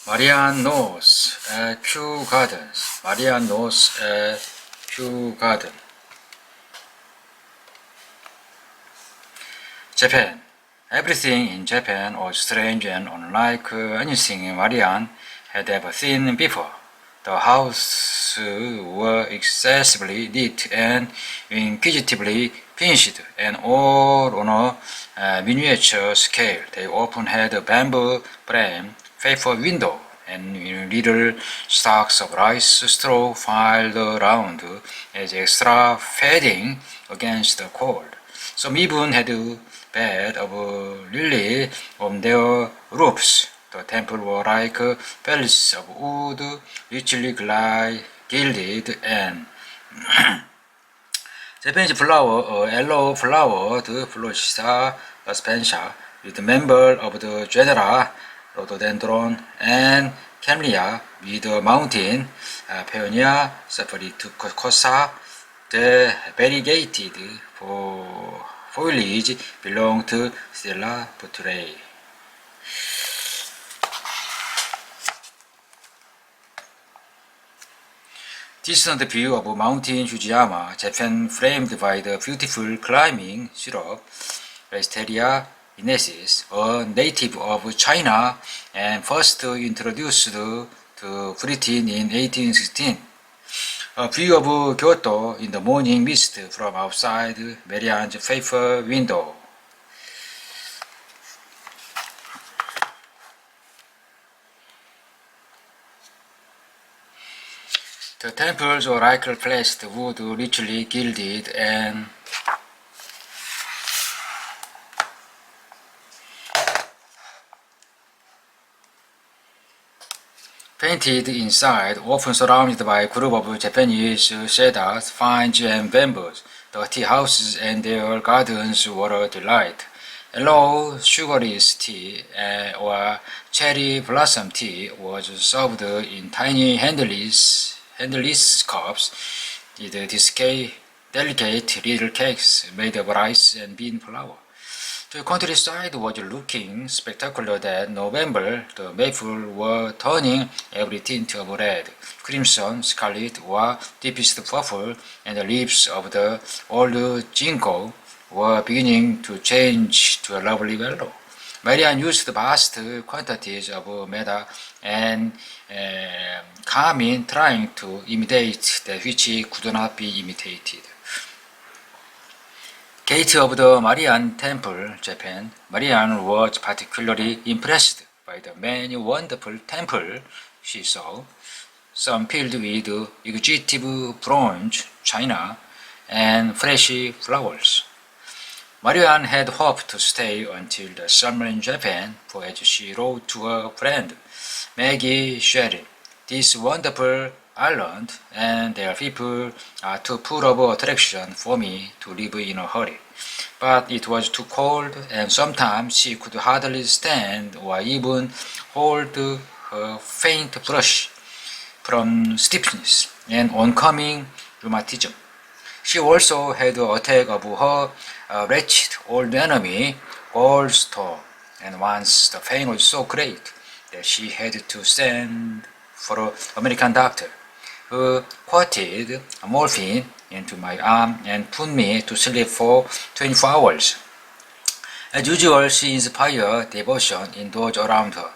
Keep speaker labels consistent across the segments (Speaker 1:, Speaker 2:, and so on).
Speaker 1: Marianne knows a Kew Gardens. Marianne knows a Kew Garden. Japan. Everything in Japan was strange and unlike anything Marianne had ever seen before. The houses were excessively neat and inquisitively finished, and all on a miniature scale. They often had a bamboo frame, paper window, and little stalks of rice straw piled around as extra padding against the cold. Some even had a bed of lily on their roofs. The temple were like palaces of wood, richly gilded and Japanese flower, a yellow flowered Florista spencer, with member of the genera Rhododendron and Camellia, with a mountain Peonia Saporicosa. The variegated foliage belonged to Stella Puterae. Distant view of Mountain Fujiyama, Japan framed by the beautiful climbing shrub, Wisteria inensis, a native of China and first introduced to Britain in 1816. A view of Kyoto in the morning mist from outside Marianne's paper window. The temples were like placed wood richly gilded and painted inside, often surrounded by a group of Japanese cedars, pines, and bamboos. The tea houses and their gardens were a delight. Yellow sugarless tea or cherry blossom tea was served in tiny handleless cups with delicate little cakes made of rice and bean flour. The countryside was looking spectacular that November. The maple were turning every tint of red, crimson, scarlet, or deepest purple, and the leaves of the old ginkgo were beginning to change to a lovely yellow. Marianne used vast quantities of maida and carmine, trying to imitate that which could not be imitated. Gate of the Marianne Temple, Japan. Marianne was particularly impressed by the many wonderful temples she saw, some filled with exquisite bronze, china, and fresh flowers. Marianne had hoped to stay until the summer in Japan, for as she wrote to her friend, Maggie Sheridan, this wonderful island and their people are too full of attraction for me to live in a hurry. But it was too cold, and sometimes she could hardly stand or even hold her faint blush from stiffness and oncoming rheumatism. She also had an attack of her wretched old enemy, gallstone, and once the pain was so great that she had to send for an American doctor, who quoted morphine into my arm and put me to sleep for 24 hours. As usual, she inspired devotion in those around her.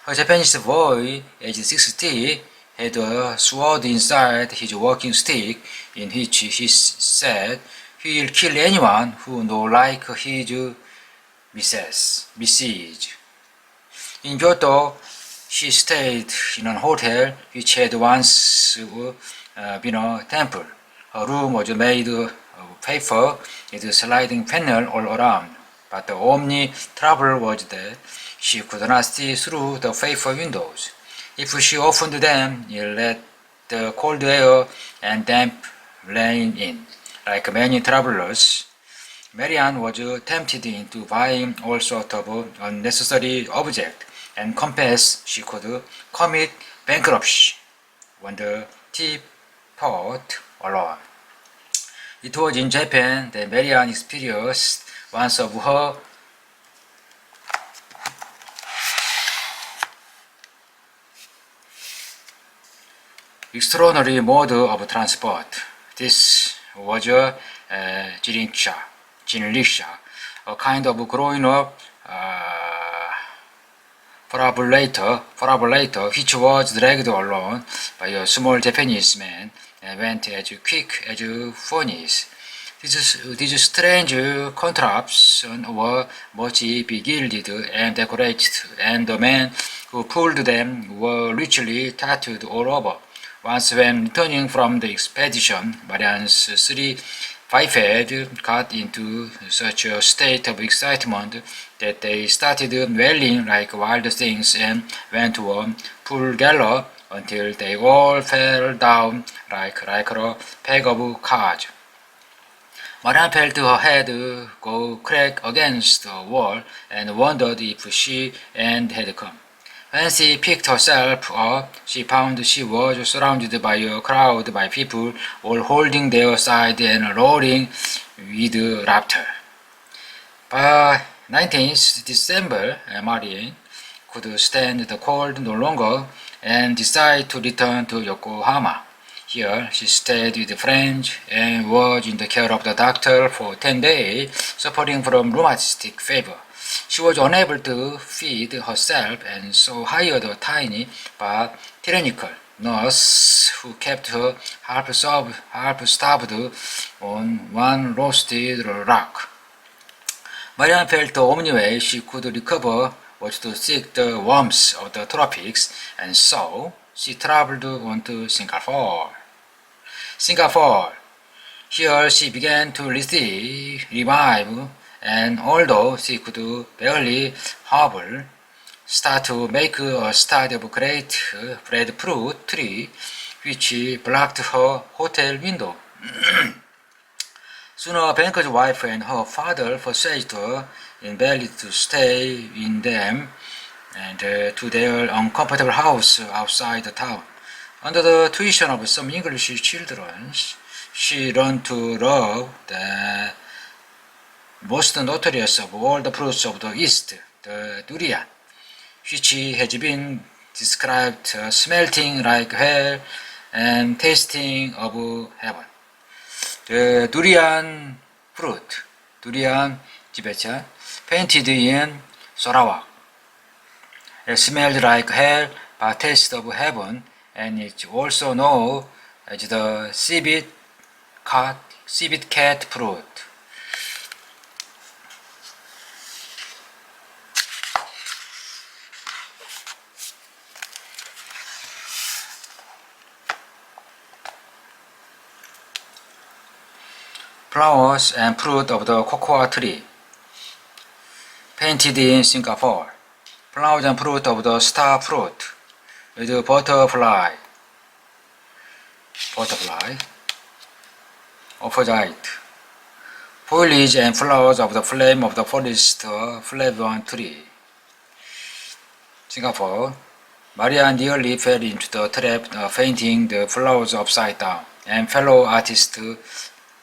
Speaker 1: Her Japanese boy, aged 60, had a sword inside his walking stick, in which he said he will kill anyone who no like his message. In Kyoto, she stayed in a hotel which had once been a temple. Her room was made of paper with a sliding panel all around, but the only trouble was that she could not see through the paper windows. If she opened them, it let the cold air and damp rain in. Like many travelers, Marianne was tempted into buying all sorts of unnecessary objects and confessed she could commit bankruptcy when the teapot alone. It was in Japan that Marianne experienced one of her extraordinary mode of transport. This was a jinrickshaw, a kind of growing-up parabolator which was dragged along by a small Japanese man and went as quick as ponies. These strange contraptions were much begilded and decorated, and the men who pulled them were richly tattooed all over. Once when returning from the expedition, Marianne's three bipeds got into such a state of excitement that they started wailing like wild things and went on full gallop until they all fell down like a pack of cards. Marianne felt her head go crack against the wall and wondered if she end had come. When she picked herself up, she found she was surrounded by a crowd by people all holding their sides and roaring with laughter. By 19th December, Marianne could stand the cold no longer and decided to return to Yokohama. Here, she stayed with friends and was in the care of the doctor for 10 days, suffering from rheumatic fever. She was unable to feed herself and so hired a tiny but tyrannical nurse who kept her half-starved on one roasted rock. Marianne felt the only way she could recover was to seek the warmth of the tropics, and so she traveled on to Singapore. Here she began to revive, and although she could barely hobble, start to make a study of a great breadfruit tree which blocked her hotel window. Soon a banker's wife and her father persuaded her in Bali to stay in them and to their uncomfortable house outside the town. Under the tuition of some English children, she learned to love the most notorious of all the fruits of the East, the durian, which has been described smelting like hell and tasting of heaven. The durian fruit, durian 지배차, painted in Sarawak. It smelled like hell but tasted of heaven, and it's also known as the civet cat fruit. Flowers and fruit of the cocoa tree. Painted in Singapore. Flowers and fruit of the star fruit with butterfly, opposite. Foliage and flowers of the flame of the forest flavor tree. Singapore. Marianne nearly fell into the trap of painting the flowers upside down, and fellow artists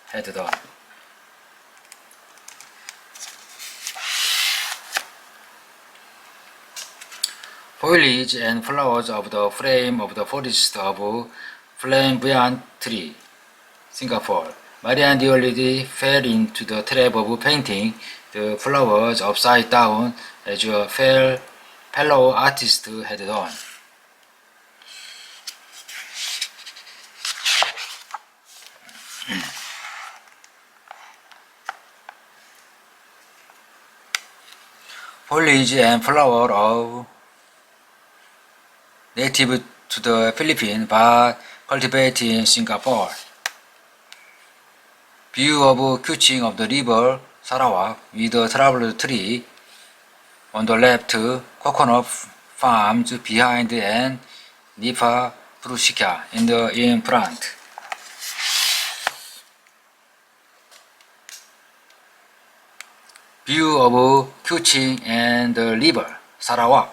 Speaker 1: had done. Foliage and flowers of the flame of the forest of flamboyant tree. Singapore. Marianne nearly fell into the trap of painting the flowers upside down as a fellow artist had done. Foliage and flower of native to the Philippines but cultivated in Singapore. View of queuing of the river Sarawak with a traveled tree on the left, coconut farms behind, and Nipa Prushika in front. View of queuing and the river Sarawak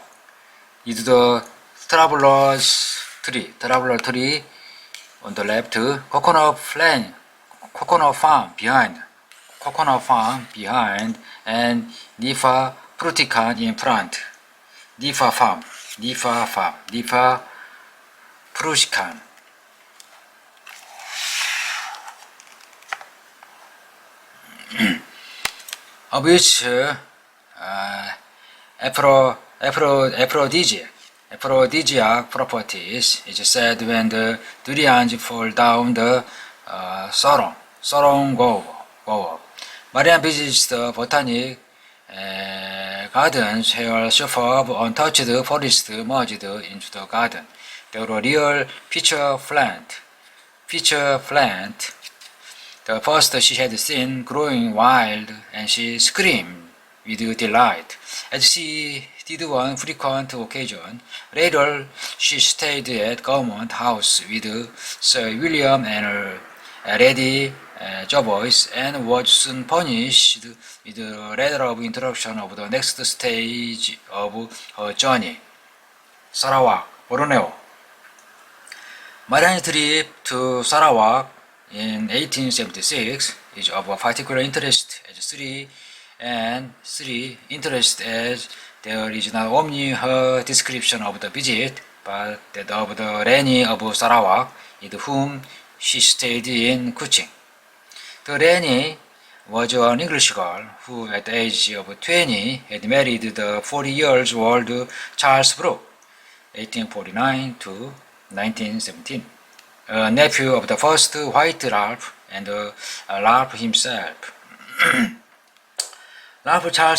Speaker 1: with the traveler tree on the left, coconut farm behind, and Nipa Prutika in front. Nipa Prushkan. of which aphrodisiac properties is said when the durians fall down the sorong go up. Marianne visits the botanic gardens where superb untouched forest merged into the garden. There were real feature plant, the first she had seen growing wild, and she screamed with delight, as she did on frequent occasion. Later, she stayed at government house with Sir William and Lady Joyce, and was soon punished with a letter of introduction of the next stage of her journey. Sarawak, Borneo. Marianne's trip to Sarawak in 1876 is of particular interest as there is not only her description of the visit, but that of the Rani of Sarawak, with whom she stayed in Kuching. The Rani was an English girl who, at the age of 20, had married the 40-year-old Charles Brooke, 1849 to 1917, a nephew of the first white Ralph and Ralph himself. Ralph Charles